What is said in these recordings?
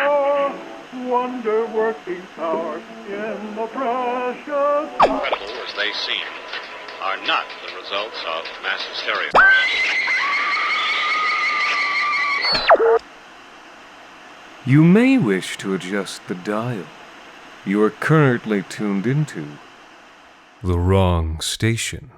Oh, wonder-working power in the precious... Incredible as they seem, are not the results of mass hysteria. You may wish to adjust the dial. You are currently tuned into the wrong station.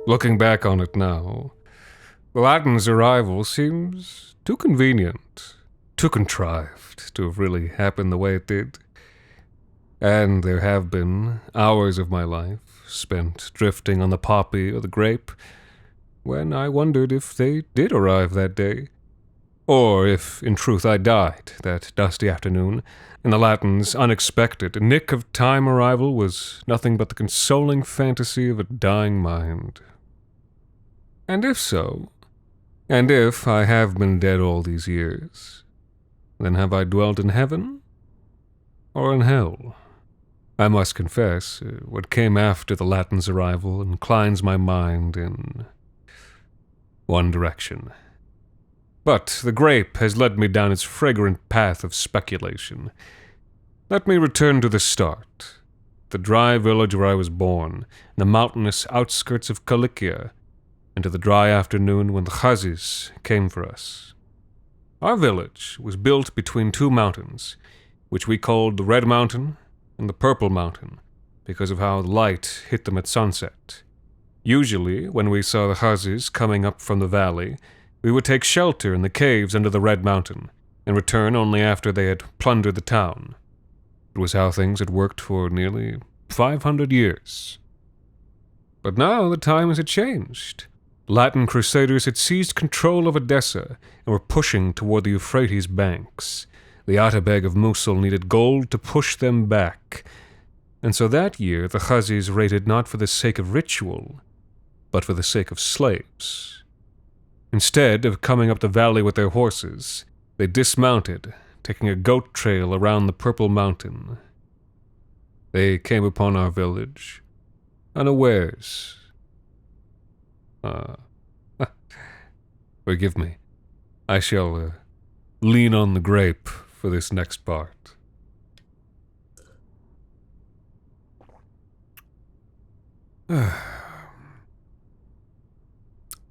Looking back on it now, the Latin's arrival seems too convenient, too contrived to have really happened the way it did. And there have been hours of my life spent drifting on the poppy or the grape when I wondered if they did arrive that day, or if, in truth, I died that dusty afternoon, and the Latin's unexpected nick-of-time arrival was nothing but the consoling fantasy of a dying mind. And if so, and if I have been dead all these years, then have I dwelt in heaven or in hell? I must confess, what came after the Latin's arrival inclines my mind in one direction. But the grape has led me down its fragrant path of speculation. Let me return to the start, the dry village where I was born, in the mountainous outskirts of Cilicia, and to the dry afternoon when the Chazis came for us. Our village was built between two mountains, which we called the Red Mountain and the Purple Mountain, because of how the light hit them at sunset. Usually, when we saw the Chazis coming up from the valley, we would take shelter in the caves under the Red Mountain, and return only after they had plundered the town. It was how things had worked for nearly 500 years. But now the times had changed. Latin crusaders had seized control of Edessa and were pushing toward the Euphrates banks. The Atabeg of Mosul needed gold to push them back, and so that year the Chazis raided not for the sake of ritual, but for the sake of slaves. Instead of coming up the valley with their horses, they dismounted, taking a goat trail around the Purple Mountain. They came upon our village, unawares. Forgive me. I shall lean on the grape for this next part.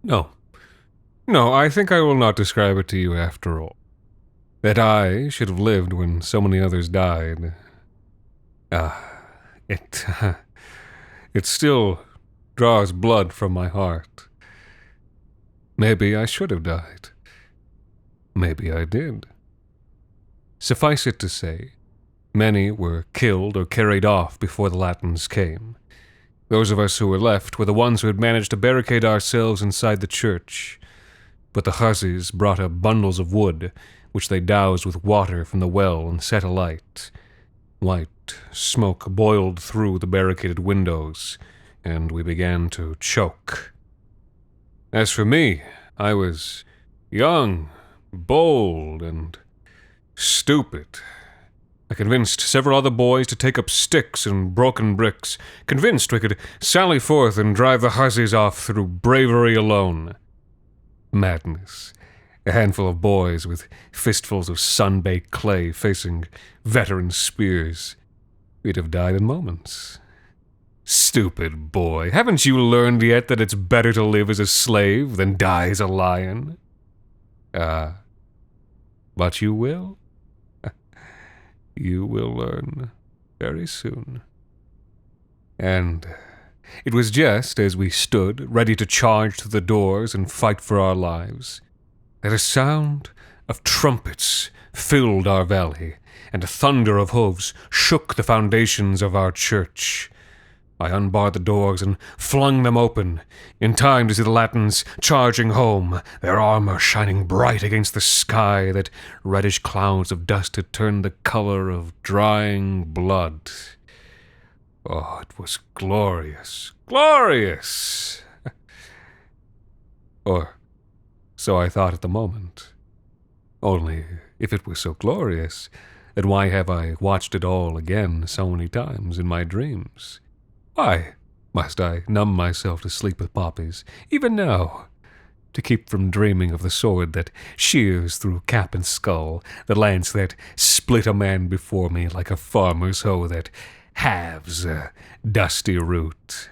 No, I think I will not describe it to you after all. That I should have lived when so many others died. It still draws blood from my heart. Maybe I should have died. Maybe I did. Suffice it to say, many were killed or carried off before the Latins came. Those of us who were left were the ones who had managed to barricade ourselves inside the church. But the Chazis brought up bundles of wood, which they doused with water from the well and set alight. White smoke boiled through the barricaded windows, and we began to choke. As for me, I was young, bold, and stupid. I convinced several other boys to take up sticks and broken bricks, convinced we could sally forth and drive the Chazis off through bravery alone. Madness. A handful of boys with fistfuls of sun-baked clay facing veteran spears. We'd have died in moments. Stupid boy, haven't you learned yet that it's better to live as a slave than die as a lion? But you will. You will learn very soon. And it was just as we stood, ready to charge to the doors and fight for our lives, that a sound of trumpets filled our valley, and a thunder of hooves shook the foundations of our church. I unbarred the doors and flung them open, in time to see the Latins charging home, their armor shining bright against the sky that reddish clouds of dust had turned the color of drying blood. Oh, it was glorious, glorious! Or so I thought at the moment. Only, if it was so glorious, then why have I watched it all again so many times in my dreams? Why must I numb myself to sleep with poppies, even now, to keep from dreaming of the sword that shears through cap and skull, the lance that split a man before me like a farmer's hoe that halves a dusty root?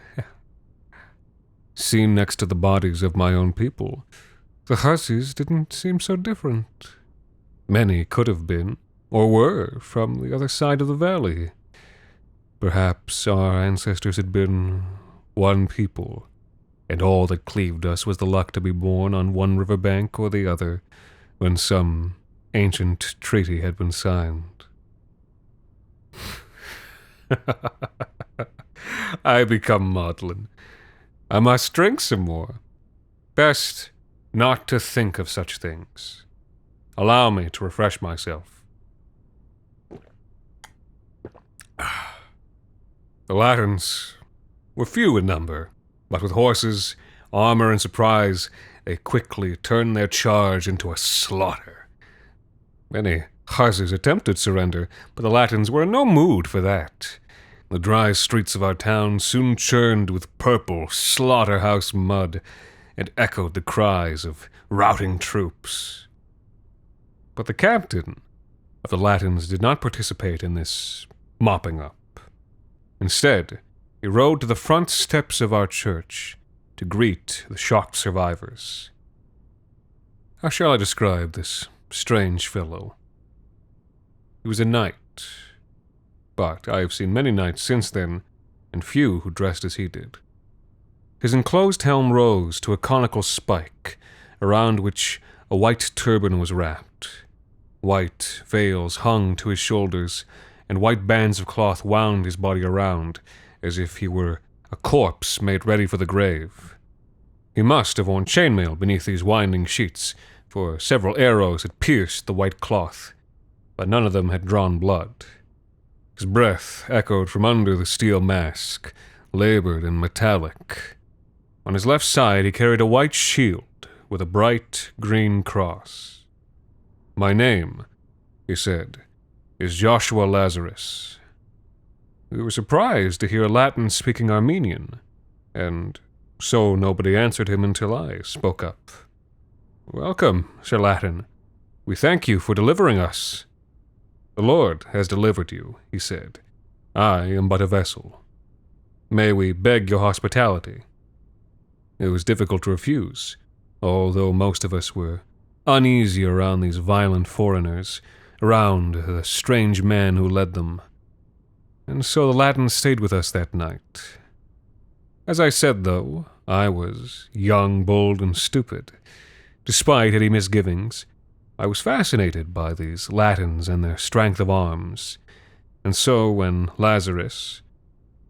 Seen next to the bodies of my own people, the hussies didn't seem so different. Many could have been, or were, from the other side of the valley. Perhaps our ancestors had been one people, and all that cleaved us was the luck to be born on one river bank or the other, when some ancient treaty had been signed. I become maudlin. I must drink some more. Best not to think of such things. Allow me to refresh myself. The Latins were few in number, but with horses, armor, and surprise, they quickly turned their charge into a slaughter. Many hussies attempted surrender, but the Latins were in no mood for that. The dry streets of our town soon churned with purple slaughterhouse mud and echoed the cries of routing troops. But the captain of the Latins did not participate in this mopping up. Instead, he rode to the front steps of our church to greet the shocked survivors. How shall I describe this strange fellow? He was a knight, but I have seen many knights since then, and few who dressed as he did. His enclosed helm rose to a conical spike, around which a white turban was wrapped. White veils hung to his shoulders, and white bands of cloth wound his body around, as if he were a corpse made ready for the grave. He must have worn chainmail beneath these winding sheets, for several arrows had pierced the white cloth, but none of them had drawn blood. His breath echoed from under the steel mask, labored and metallic. On his left side he carried a white shield with a bright green cross. "My name," he said, "is Joshua Lazarus." We were surprised to hear a Latin speaking Armenian, and so nobody answered him until I spoke up. "Welcome, Sir Latin. We thank you for delivering us." "The Lord has delivered you," he said. "I am but a vessel. May we beg your hospitality?" It was difficult to refuse, although most of us were uneasy around these violent foreigners, around the strange man who led them. And so the Latins stayed with us that night. As I said, though, I was young, bold, and stupid. Despite any misgivings, I was fascinated by these Latins and their strength of arms. And so when Lazarus,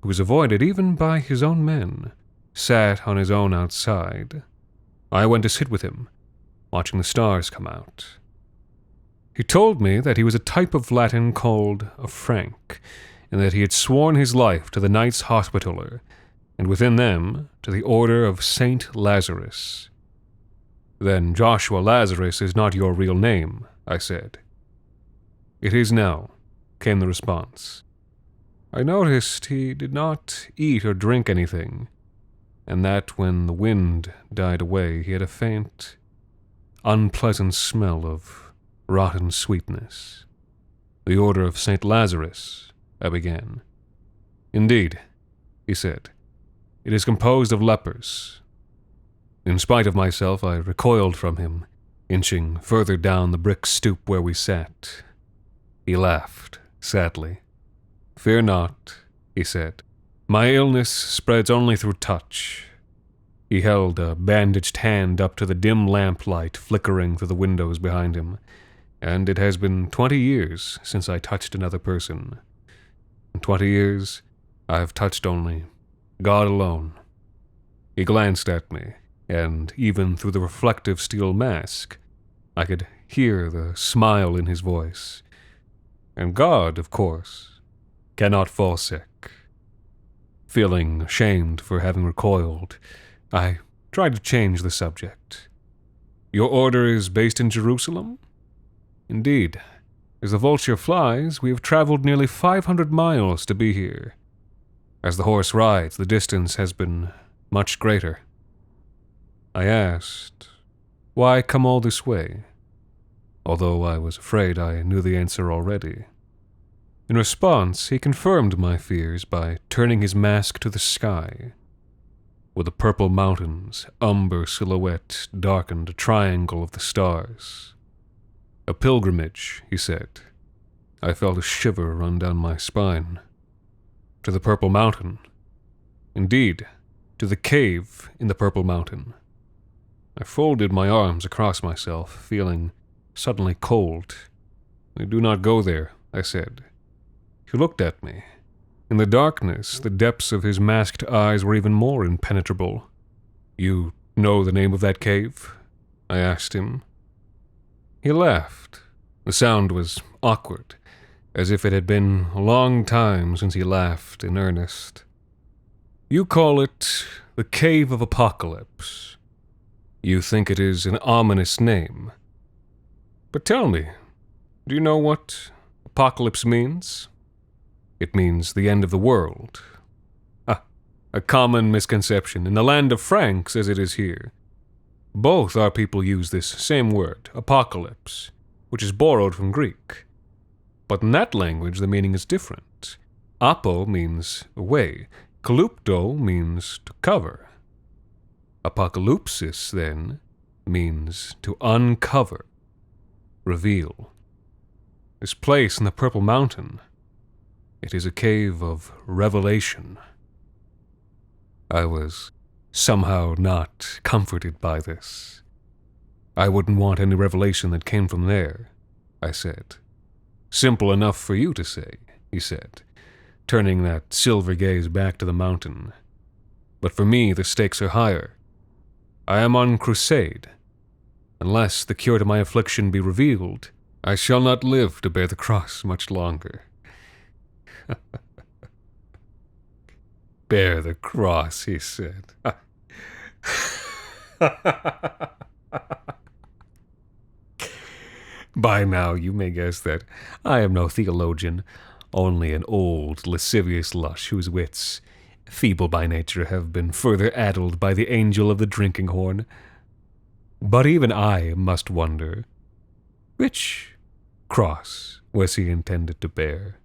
who was avoided even by his own men, sat on his own outside, I went to sit with him, watching the stars come out. He told me that he was a type of Latin called a Frank, and that he had sworn his life to the Knights Hospitaller, and within them to the Order of Saint Lazarus. "Then Joshua Lazarus is not your real name," I said. "It is now," came the response. I noticed he did not eat or drink anything, and that when the wind died away he had a faint, unpleasant smell of rotten sweetness. "The Order of Saint Lazarus," I began. "Indeed," he said. "It is composed of lepers." In spite of myself, I recoiled from him, inching further down the brick stoop where we sat. He laughed, sadly. "Fear not," he said. "My illness spreads only through touch." He held a bandaged hand up to the dim lamplight flickering through the windows behind him. and it has been 20 years since I touched another person. In 20 years, I have touched only God alone. He glanced at me, and even through the reflective steel mask, I could hear the smile in his voice. And God, of course, cannot fall sick. Feeling ashamed for having recoiled, I tried to change the subject. Your order is based in Jerusalem? Indeed. As the vulture flies, we have traveled nearly 500 miles to be here. As the horse rides, the distance has been much greater. I asked, why come all this way? Although I was afraid I knew the answer already. In response, he confirmed my fears by turning his mask to the sky. With the purple mountains, umber silhouette darkened a triangle of the stars. A pilgrimage, he said. I felt a shiver run down my spine. To the Purple Mountain. Indeed, to the cave in the Purple Mountain. I folded my arms across myself, feeling suddenly cold. "We do not go there," I said. He looked at me. In the darkness, the depths of his masked eyes were even more impenetrable. "You know the name of that cave?" I asked him. He laughed. The sound was awkward, as if it had been a long time since he laughed in earnest. "You call it the Cave of Apocalypse. You think it is an ominous name. But tell me, do you know what apocalypse means? It means the end of the world. A common misconception in the land of Franks as it is here. Both our people use this same word, apocalypse, which is borrowed from Greek. But in that language the meaning is different. Apo means away, kalypto means to cover. Apocalypsis, then, means to uncover, reveal. This place in the Purple Mountain, it is a cave of revelation. I was somehow not comforted by this. I wouldn't want any revelation that came from there, I said. Simple enough for you to say, he said, turning that silver gaze back to the mountain. But for me, the stakes are higher. I am on crusade. Unless the cure to my affliction be revealed, I shall not live to bear the cross much longer. Bear the cross, he said. By now you may guess that I am no theologian, only an old, lascivious lush whose wits, feeble by nature, have been further addled by the angel of the drinking horn. But even I must wonder, which cross was he intended to bear?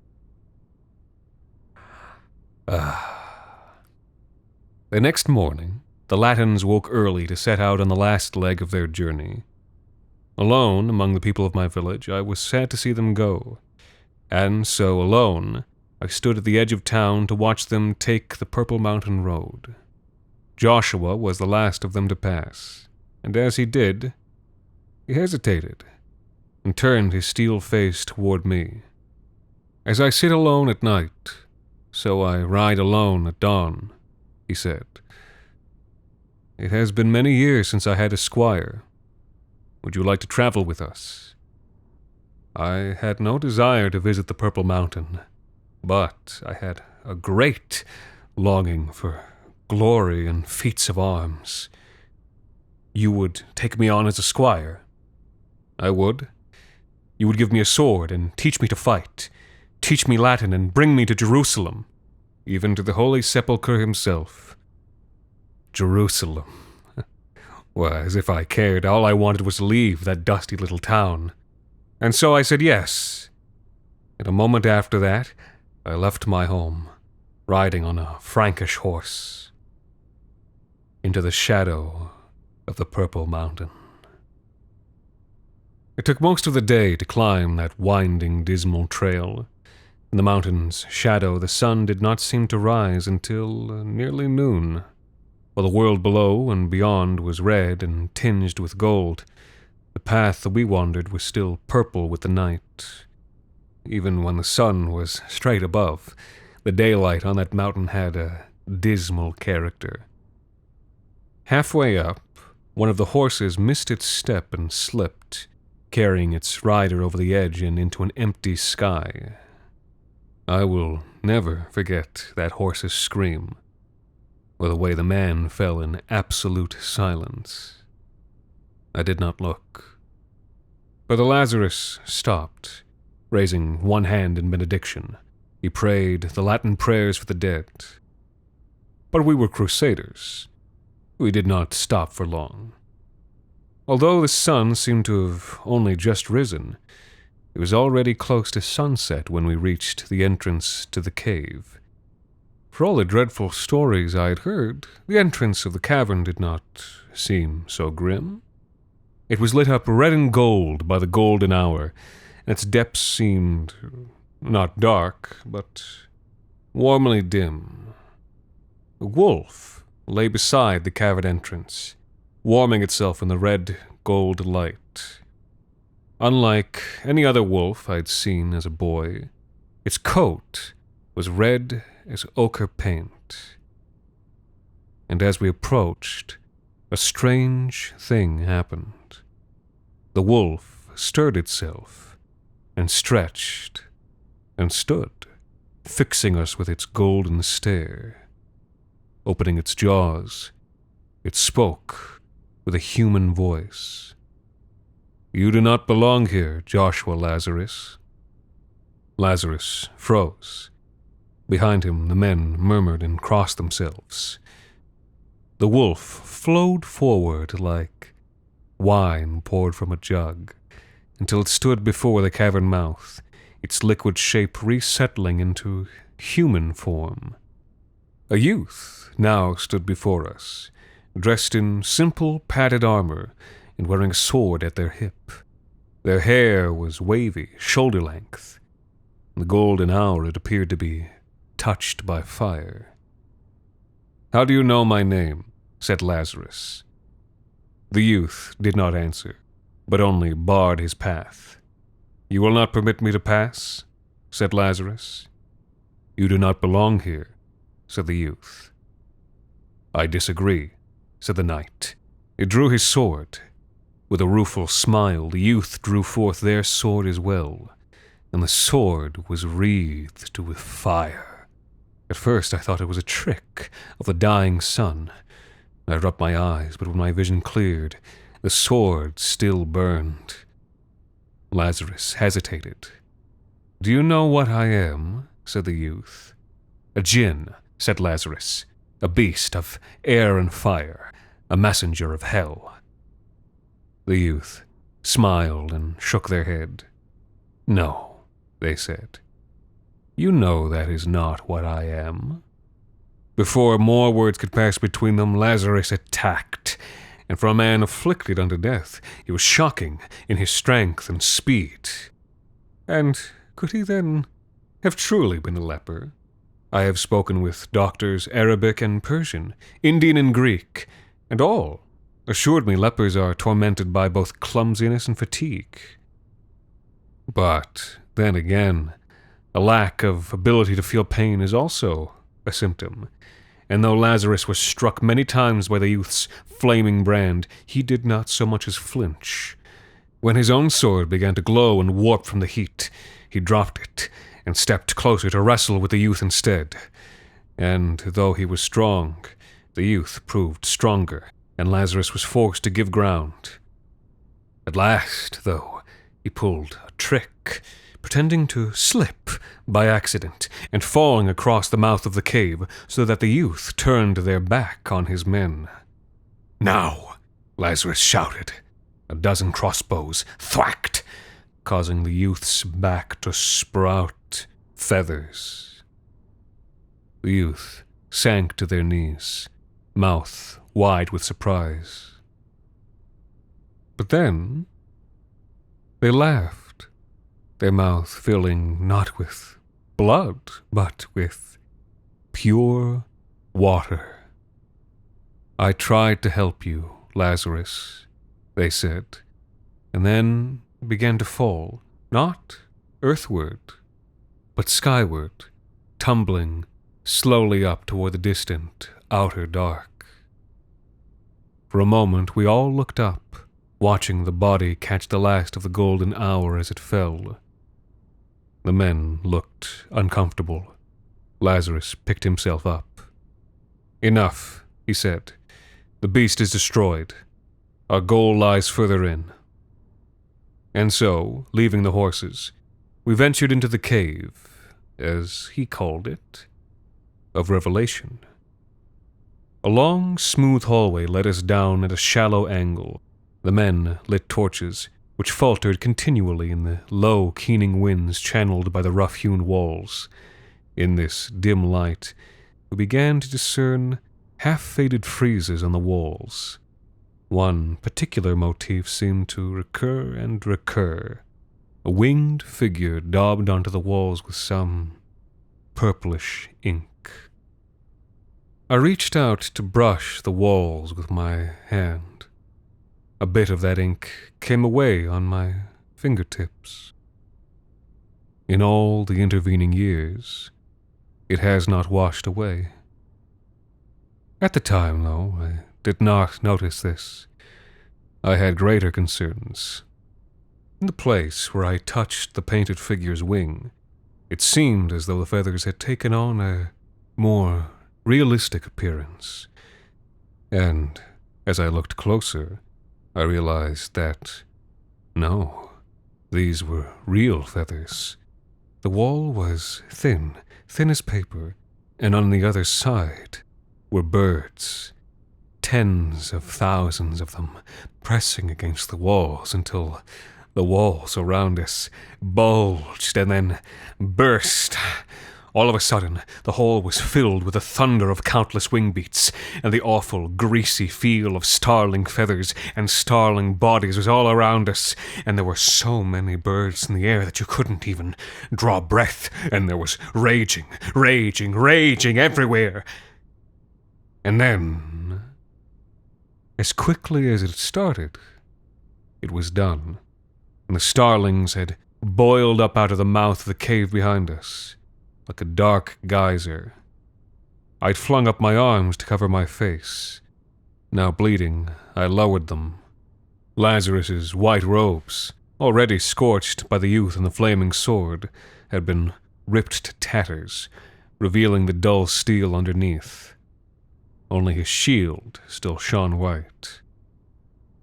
The next morning, the Latins woke early to set out on the last leg of their journey. Alone among the people of my village, I was sad to see them go, and so alone, I stood at the edge of town to watch them take the Purple Mountain Road. Joshua was the last of them to pass, and as he did, he hesitated and turned his steel face toward me. "As I sit alone at night, so I ride alone at dawn," he said. "It has been many years since I had a squire. Would you like to travel with us?" I had no desire to visit the Purple Mountain, but I had a great longing for glory and feats of arms. "You would take me on as a squire?" "I would. You would give me a sword and teach me to fight, teach me Latin and bring me to Jerusalem, even to the Holy Sepulchre himself." Jerusalem. Well, as if I cared. All I wanted was to leave that dusty little town. And so I said yes. And a moment after that, I left my home, riding on a Frankish horse, into the shadow of the Purple Mountain. It took most of the day to climb that winding, dismal trail. In the mountain's shadow, the sun did not seem to rise until nearly noon, while the world below and beyond was red and tinged with gold. The path that we wandered was still purple with the night. Even when the sun was straight above, the daylight on that mountain had a dismal character. Halfway up, one of the horses missed its step and slipped, carrying its rider over the edge and into an empty sky. I will never forget that horse's scream, or the way the man fell in absolute silence. I did not look. But the Lazarus stopped, raising one hand in benediction. He prayed the Latin prayers for the dead. But we were crusaders. We did not stop for long. Although the sun seemed to have only just risen, it was already close to sunset when we reached the entrance to the cave. For all the dreadful stories I had heard, the entrance of the cavern did not seem so grim. It was lit up red and gold by the golden hour, and its depths seemed not dark, but warmly dim. A wolf lay beside the cavern entrance, warming itself in the red gold light. Unlike any other wolf I'd seen as a boy, its coat was red as ochre paint. And as we approached, a strange thing happened. The wolf stirred itself and stretched and stood, fixing us with its golden stare. Opening its jaws, it spoke with a human voice. "You do not belong here, Joshua Lazarus." Lazarus froze. Behind him, the men murmured and crossed themselves. The wolf flowed forward like wine poured from a jug, until it stood before the cavern mouth, its liquid shape resettling into human form. A youth now stood before us, dressed in simple padded armor and wearing a sword at their hip. Their hair was wavy, shoulder-length. In the golden hour it appeared to be touched by fire. "How do you know my name?" said Lazarus. The youth did not answer, but only barred his path. "You will not permit me to pass?" said Lazarus. "You do not belong here," said the youth. "I disagree," said the knight. He drew his sword. With a rueful smile, the youth drew forth their sword as well, and the sword was wreathed with fire. At first I thought it was a trick of the dying sun. I rubbed my eyes, but when my vision cleared, the sword still burned. Lazarus hesitated. "Do you know what I am?" said the youth. "A jinn," said Lazarus, "a beast of air and fire, a messenger of hell." The youth smiled and shook their head. "No," they said. "You know that is not what I am." Before more words could pass between them, Lazarus attacked, and for a man afflicted unto death, he was shocking in his strength and speed. And could he then have truly been a leper? I have spoken with doctors Arabic and Persian, Indian and Greek, and all assured me lepers are tormented by both clumsiness and fatigue. But then again, a lack of ability to feel pain is also a symptom, and though Lazarus was struck many times by the youth's flaming brand, he did not so much as flinch. When his own sword began to glow and warp from the heat, he dropped it and stepped closer to wrestle with the youth instead. And though he was strong, the youth proved stronger, and Lazarus was forced to give ground. At last, though, he pulled a trick, pretending to slip by accident and falling across the mouth of the cave so that the youth turned their back on his men. "Now!" Lazarus shouted. A dozen crossbows thwacked, causing the youth's back to sprout feathers. The youth sank to their knees, mouth wide with surprise. But then they laughed, their mouth filling not with blood, but with pure water. "I tried to help you, Lazarus," they said, and then began to fall, not earthward, but skyward, tumbling slowly up toward the distant outer dark. For a moment we all looked up, watching the body catch the last of the golden hour as it fell. The men looked uncomfortable. Lazarus picked himself up. "Enough," he said. "The beast is destroyed. Our goal lies further in." And so, leaving the horses, we ventured into the cave, as he called it, of revelation. A long, smooth hallway led us down at a shallow angle. The men lit torches, which faltered continually in the low, keening winds channeled by the rough-hewn walls. In this dim light, we began to discern half-faded friezes on the walls. One particular motif seemed to recur and recur. A winged figure daubed onto the walls with some purplish ink. I reached out to brush the walls with my hand. A bit of that ink came away on my fingertips. In all the intervening years, it has not washed away. At the time, though, I did not notice this. I had greater concerns. In the place where I touched the painted figure's wing, it seemed as though the feathers had taken on a more realistic appearance. And as I looked closer, I realized that, no, these were real feathers. The wall was thin as paper, and on the other side were birds, tens of thousands of them, pressing against the walls until the walls around us bulged and then burst. All of a sudden, the hall was filled with the thunder of countless wing beats, and the awful, greasy feel of starling feathers and starling bodies was all around us, and there were so many birds in the air that you couldn't even draw breath, and there was raging everywhere. And then, as quickly as it started, it was done, and the starlings had boiled up out of the mouth of the cave behind us, like a dark geyser. I'd flung up my arms to cover my face. Now bleeding, I lowered them. Lazarus's white robes, already scorched by the youth and the flaming sword, had been ripped to tatters, revealing the dull steel underneath. Only his shield still shone white.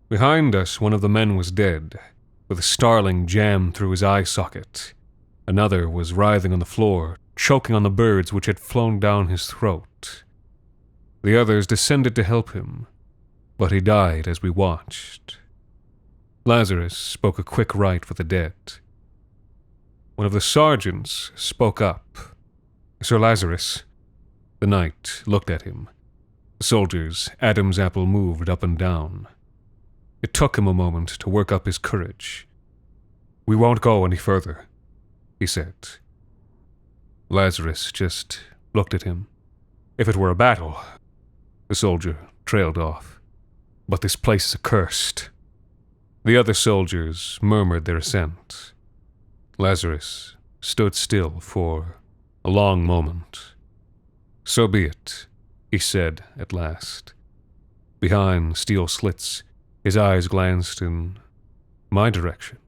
Behind us, one of the men was dead, with a starling jammed through his eye socket. Another was writhing on the floor, choking on the birds which had flown down his throat. The others descended to help him, but he died as we watched. Lazarus spoke a quick rite for the dead. One of the sergeants spoke up. "Sir Lazarus." The knight looked at him. The soldier's Adam's apple moved up and down. It took him a moment to work up his courage. "We won't go any further," he said. Lazarus just looked at him. "If it were a battle," the soldier trailed off. "But this place is accursed." The other soldiers murmured their assent. Lazarus stood still for a long moment. "So be it," he said at last. Behind steel slits, his eyes glanced in my direction.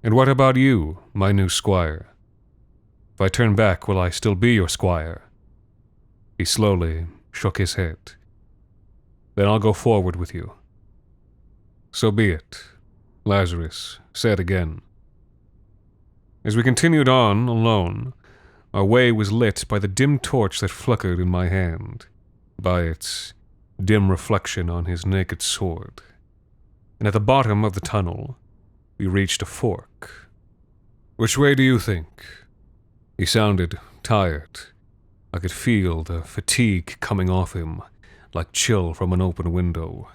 "And what about you, my new squire? If I turn back, will I still be your squire?" He slowly shook his head. "Then I'll go forward with you." "So be it," Lazarus said again. As we continued on alone, our way was lit by the dim torch that flickered in my hand, by its dim reflection on his naked sword. And at the bottom of the tunnel, we reached a fork. "Which way do you think?" He sounded tired. I could feel the fatigue coming off him, like chill from an open window.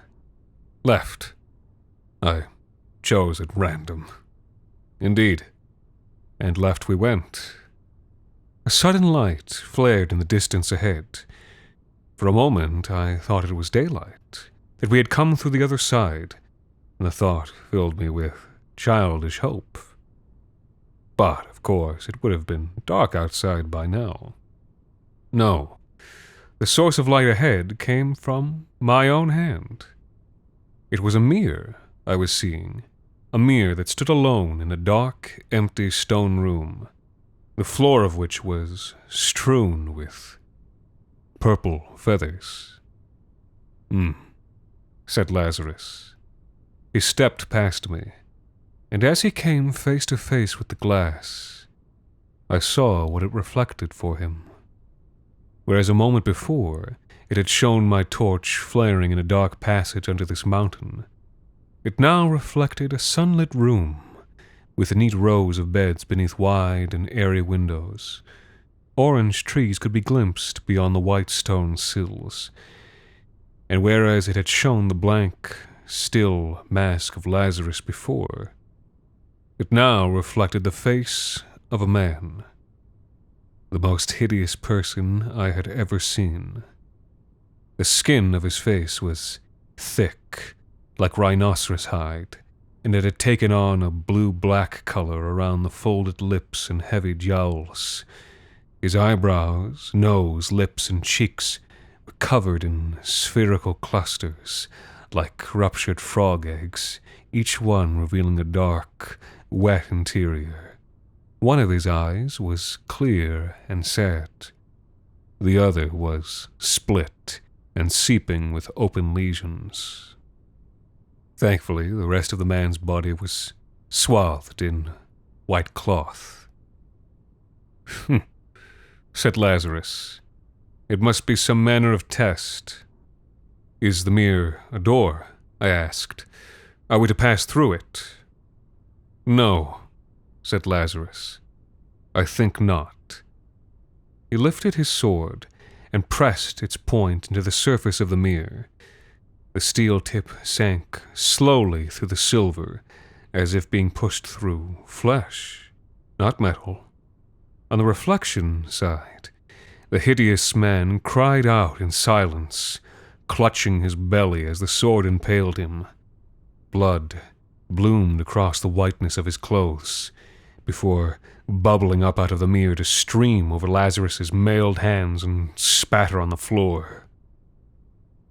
"Left." I chose at random. "Indeed." And left we went. A sudden light flared in the distance ahead. For a moment I thought it was daylight, that we had come through the other side, and the thought filled me with childish hope. But, of course, it would have been dark outside by now. No, the source of light ahead came from my own hand. It was a mirror I was seeing, a mirror that stood alone in a dark, empty stone room, the floor of which was strewn with purple feathers. Said Lazarus. He stepped past me, and as he came face to face with the glass, I saw what it reflected for him. Whereas a moment before, it had shown my torch flaring in a dark passage under this mountain, it now reflected a sunlit room with neat rows of beds beneath wide and airy windows. Orange trees could be glimpsed beyond the white stone sills, and whereas it had shown the blank, still mask of Lazarus before, it now reflected the face of a man, the most hideous person I had ever seen. The skin of his face was thick, like rhinoceros hide, and it had taken on a blue-black color around the folded lips and heavy jowls. His eyebrows, nose, lips, and cheeks were covered in spherical clusters, like ruptured frog eggs, each one revealing a dark, wet interior. One of his eyes was clear and sad. The other was split and seeping with open lesions. Thankfully, the rest of the man's body was swathed in white cloth. Said Lazarus. It must be some manner of test. Is the mirror a door? I asked. Are we to pass through it? No, said Lazarus. I think not. He lifted his sword and pressed its point into the surface of the mirror. The steel tip sank slowly through the silver, as if being pushed through flesh, not metal. On the reflection side, the hideous man cried out in silence, clutching his belly as the sword impaled him. Blood bloomed across the whiteness of his clothes, before bubbling up out of the mirror to stream over Lazarus's mailed hands and spatter on the floor.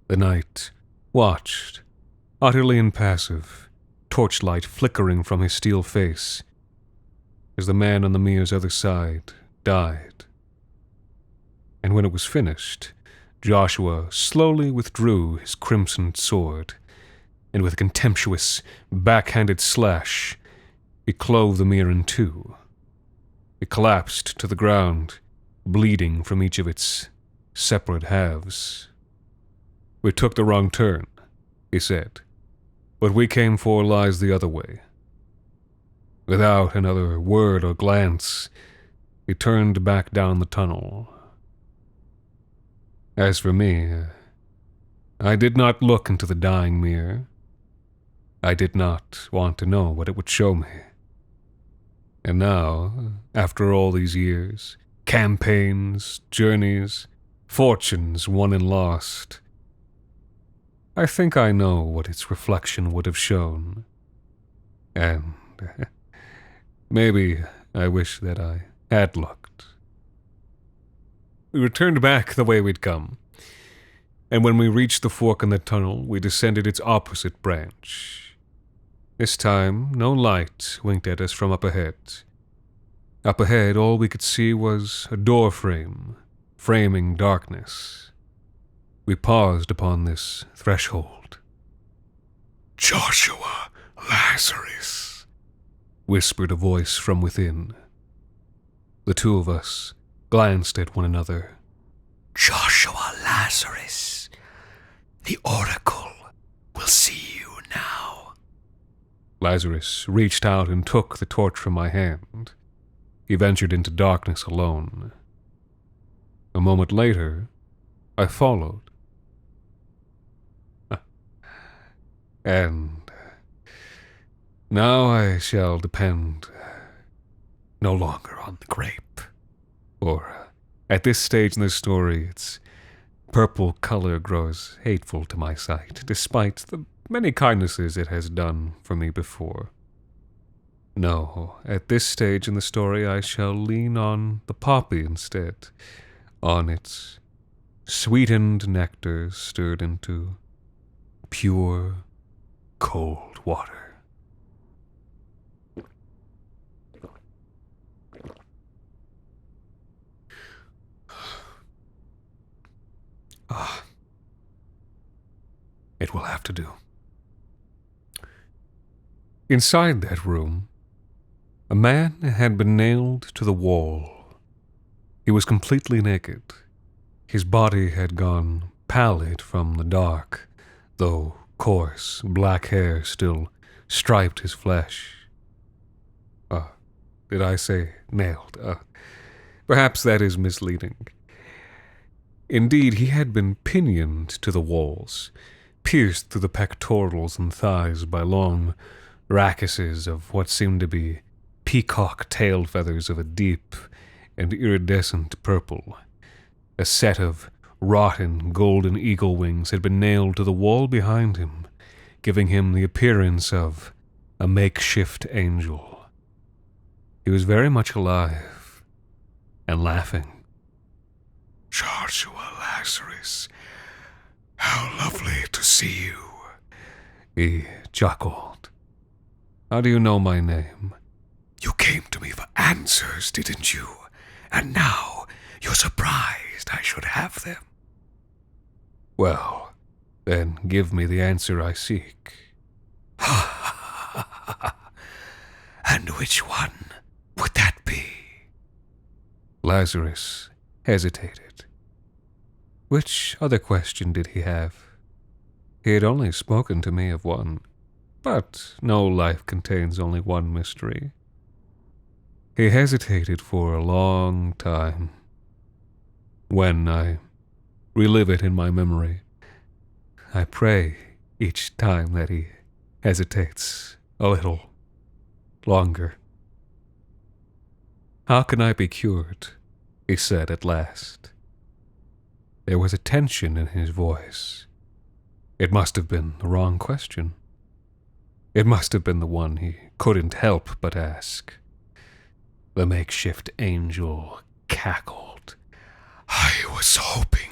The knight watched, utterly impassive, torchlight flickering from his steel face, as the man on the mirror's other side died. And when it was finished, Joshua slowly withdrew his crimsoned sword, and with a contemptuous, backhanded slash, he clove the mirror in two. It collapsed to the ground, bleeding from each of its separate halves. We took the wrong turn, he said. What we came for lies the other way. Without another word or glance, he turned back down the tunnel. As for me, I did not look into the dying mirror. I did not want to know what it would show me. And now, after all these years, campaigns, journeys, fortunes won and lost, I think I know what its reflection would have shown. And maybe I wish that I had looked. We returned back the way we'd come, and when we reached the fork in the tunnel, we descended its opposite branch. This time, no light winked at us from up ahead. Up ahead, all we could see was a door frame, framing darkness. We paused upon this threshold. "Joshua Lazarus," whispered a voice from within. The two of us glanced at one another. "Joshua Lazarus, the oracle will see you now." Lazarus reached out and took the torch from my hand. He ventured into darkness alone. A moment later, I followed. And now I shall depend no longer on the grape. For at this stage in the story, its purple color grows hateful to my sight, despite the many kindnesses it has done for me before. No, at this stage in the story I shall lean on the poppy instead, on its sweetened nectar stirred into pure, cold water. It will have to do. Inside that room, a man had been nailed to the wall. He was completely naked. His body had gone pallid from the dark, though coarse black hair still striped his flesh. Did I say nailed? Perhaps that is misleading. Indeed, he had been pinioned to the walls, pierced through the pectorals and thighs by long rackuses of what seemed to be peacock tail feathers of a deep and iridescent purple. A set of rotten golden eagle wings had been nailed to the wall behind him, giving him the appearance of a makeshift angel. He was very much alive and laughing. Joshua Lazarus, how lovely to see you. He chuckled. How do you know my name? You came to me for answers, didn't you? And now you're surprised I should have them. Well, then give me the answer I seek. And which one would that be? Lazarus hesitated. Which other question did he have? He had only spoken to me of one, but no life contains only one mystery. He hesitated for a long time. When I relive it in my memory, I pray each time that he hesitates a little longer. How can I be cured? He said at last. There was a tension in his voice. It must have been the wrong question. It must have been the one he couldn't help but ask. The makeshift angel cackled. I was hoping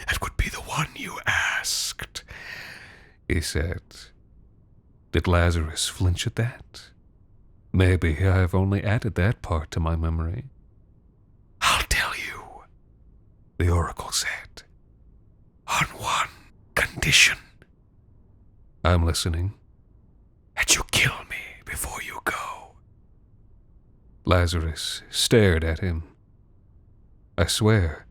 it would be the one you asked, he said. Did Lazarus flinch at that? Maybe I have only added that part to my memory. I'll tell you, the oracle said, on one condition. I'm listening. That you kill me before you go. Lazarus stared at him. I swear,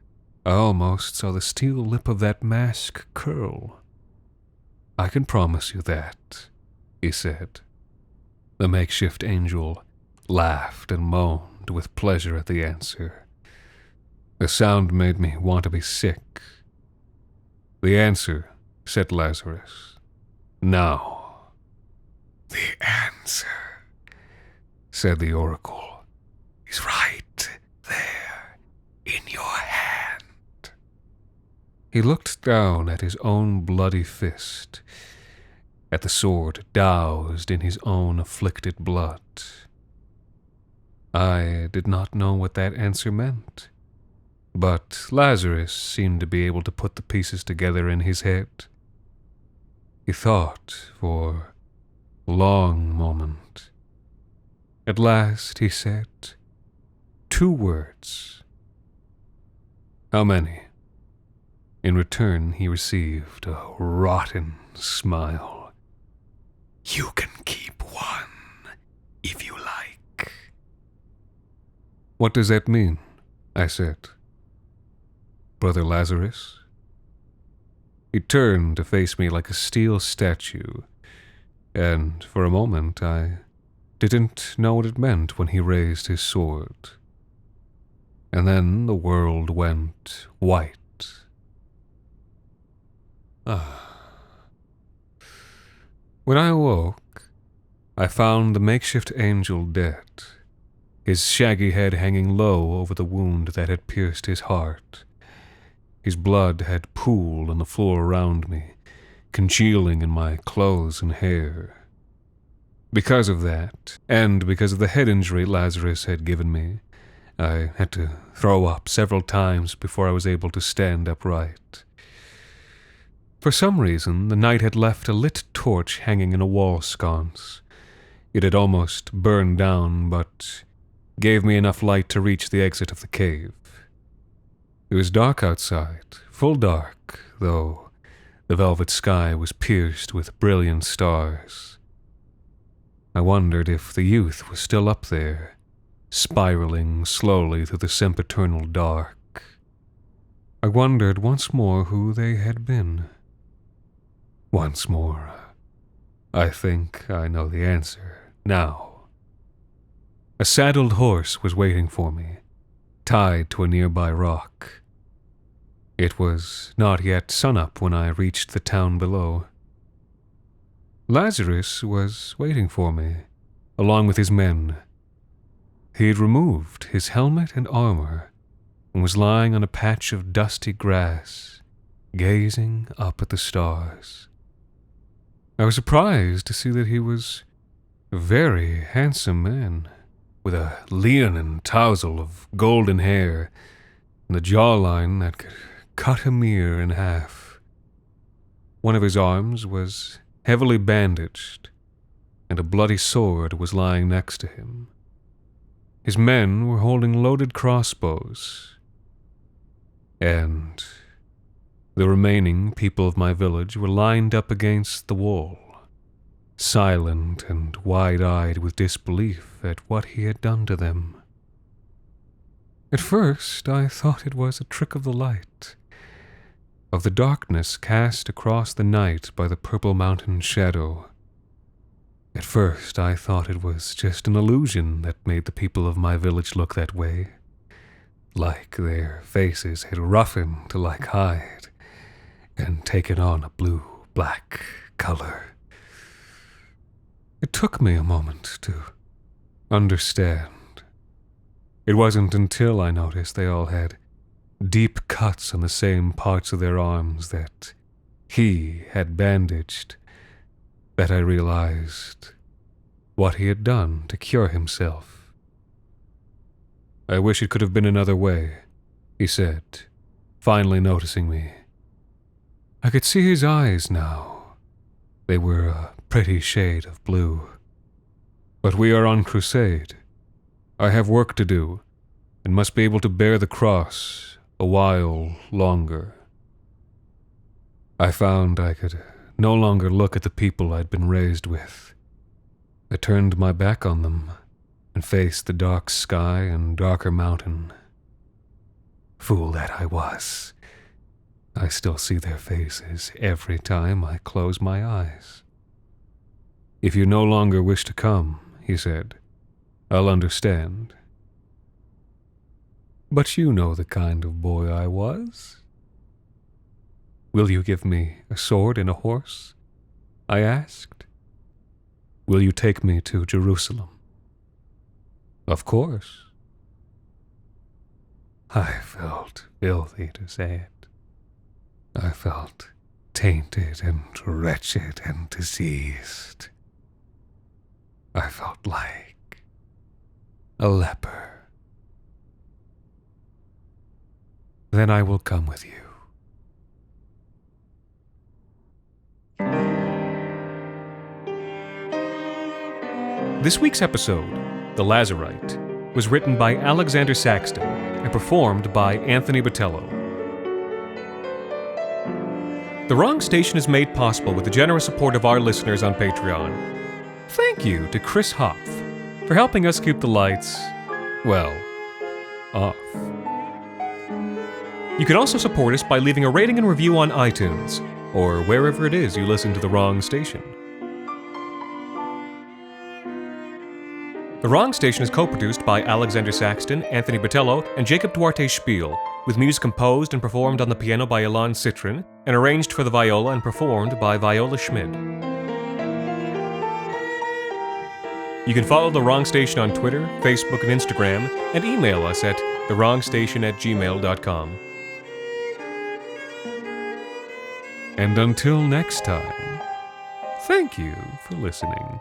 I almost saw the steel lip of that mask curl. I can promise you that, he said. The makeshift angel laughed and moaned with pleasure at the answer. The sound made me want to be sick. The answer, said Lazarus. Now. The answer, said the oracle, is right there in your hand. He looked down at his own bloody fist, at the sword doused in his own afflicted blood. I did not know what that answer meant, but Lazarus seemed to be able to put the pieces together in his head. He thought for a long moment. At last he said 2 words. How many? In return he received a rotten smile. You can keep one, if you like. What does that mean? I said. Brother Lazarus? He turned to face me like a steel statue, and for a moment I didn't know what it meant when he raised his sword. And then the world went white. When I awoke, I found the makeshift angel dead, his shaggy head hanging low over the wound that had pierced his heart. His blood had pooled on the floor around me, congealing in my clothes and hair. Because of that, and because of the head injury Lazarus had given me, I had to throw up several times before I was able to stand upright. For some reason, the night had left a lit torch hanging in a wall sconce. It had almost burned down, but gave me enough light to reach the exit of the cave. It was dark outside, full dark, though the velvet sky was pierced with brilliant stars. I wondered if the youth was still up there, spiraling slowly through the sempiternal dark. I wondered once more who they had been. Once more. I think I know the answer now. A saddled horse was waiting for me, tied to a nearby rock. It was not yet sunup when I reached the town below. Lazarus was waiting for me, along with his men. He had removed his helmet and armor and was lying on a patch of dusty grass, gazing up at the stars. I was surprised to see that he was a very handsome man, with a leonine tousle of golden hair and a jawline that could cut a mirror in half. One of his arms was heavily bandaged, and a bloody sword was lying next to him. His men were holding loaded crossbows, and the remaining people of my village were lined up against the wall, silent and wide-eyed with disbelief at what he had done to them. At first, I thought it was a trick of the light, of the darkness cast across the night by the purple mountain shadow. At first, I thought it was just an illusion that made the people of my village look that way, like their faces had roughened like hide and taken on a blue-black color. It took me a moment to understand. It wasn't until I noticed they all had deep cuts on the same parts of their arms that he had bandaged that I realized what he had done to cure himself. "I wish it could have been another way," he said, finally noticing me. I could see his eyes now. They were a pretty shade of blue. "But we are on crusade. I have work to do, and must be able to bear the cross a while longer." I found I could no longer look at the people I'd been raised with. I turned my back on them and faced the dark sky and darker mountain. Fool that I was. I still see their faces every time I close my eyes. "If you no longer wish to come," he said, "I'll understand. But you know the kind of boy I was." "Will you give me a sword and a horse?" I asked. "Will you take me to Jerusalem?" "Of course." I felt filthy to say it. I felt tainted and wretched and diseased. I felt like a leper. "Then I will come with you." This week's episode, The Lazarite, was written by Alexander Saxton and performed by Anthony Botello. The Wrong Station is made possible with the generous support of our listeners on Patreon. Thank you to Chris Hopf for helping us keep the lights, well, off. You can also support us by leaving a rating and review on iTunes, or wherever it is you listen to The Wrong Station. The Wrong Station is co-produced by Alexander Saxton, Anthony Botello, and Jacob Duarte Spiel, with music composed and performed on the piano by Ilan Citrin, and arranged for the viola and performed by Viola Schmid. You can follow The Wrong Station on Twitter, Facebook, and Instagram, and email us at thewrongstation@gmail.com. And until next time, thank you for listening.